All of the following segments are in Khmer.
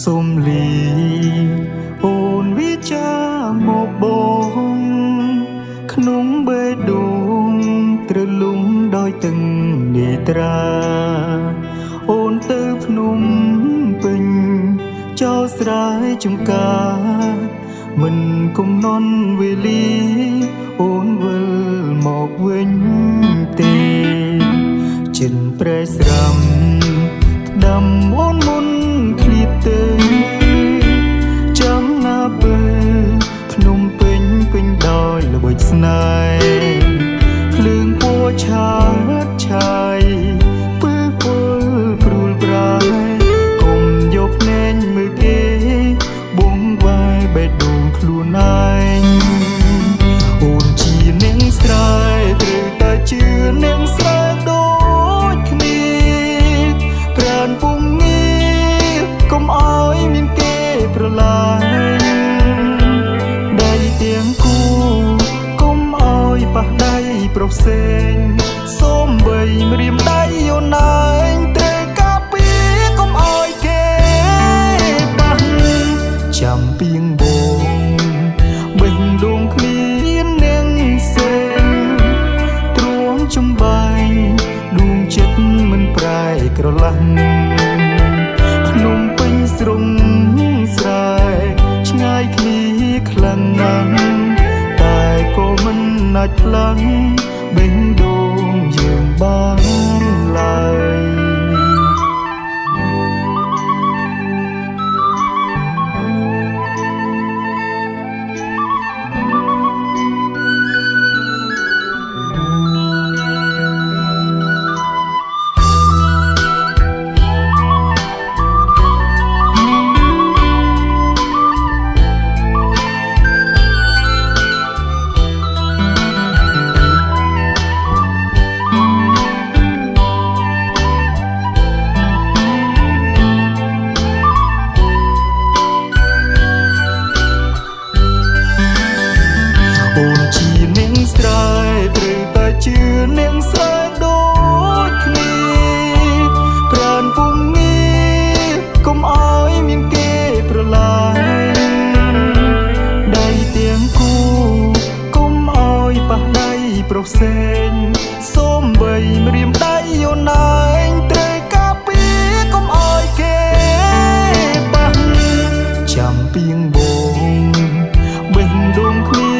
សុំលីអូនវិចាមកបងក្នុងបេះដូងត្រលុំដោយទឹកនេត្រាអូនទៅភ្នំពេញចោលស្រែចំការមិនគុំនន់វេលាអូនវិលមកវិញទេចិនប្រែស្រាំដាំអូនមុនឃ្លៀតទៅចាំណាបើភ្នំពេញពេញដោយល្បិចស្នេហ៍ភ្លើងពណ៌ឆាតឆាយពើពលព្រួលប្រែកុំយកភ្នែកមើលគេបងវាយបេះដូងខ្លួនឯងអូនជានាងស្រែត្រូវតែជឿនាងស្រែដូចគ្នាប្រានពុំងាកុំឲ្យមានគេប្រឡាយដៃទាំងគូកុំឲ្យប៉ះដៃប្រុសផ្សេងសូមបីម្រាមដៃអូនឯងត្រូវការពីកុំឲ្យគេប៉ះចាំពីងបងបេះដូងគ្មាននាងសេងទ្រាំចំបាញ់ដួងចិត្តមិនប្រែក្រឡាស់ភ្នំពេញស្រុងស្រែឆ្ងាយគ្នាខ្លាំងណាស់តែក៏មិនអាចផ្លាំងបេះដូងយើងបានឡើយអូនជានាងស្រែត្រូវតែជឿនាងស្រែដូចគ្នាប្រានពុំងាកុំឲ្យមានគេប្រឡាយដៃទាំងគូកុំឲ្យប៉ះដៃប្រុសផ្សេងសូមបីម្រាមដៃអូនឯងត្រូវការពីកុំឲ្យគេប៉ះចាំពីងបងបេះដូងគ្នា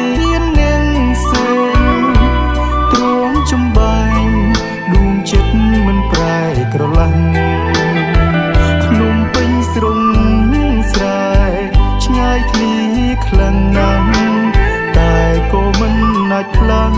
ចំបាញ់ដួងចិត្តមិនប្រែក្រឡាស់ភ្នំពេញស្រុងស្រែឆ្ងាយគ្នាខ្លាំងណាស់តែក៏មិនអាចផ្លាំង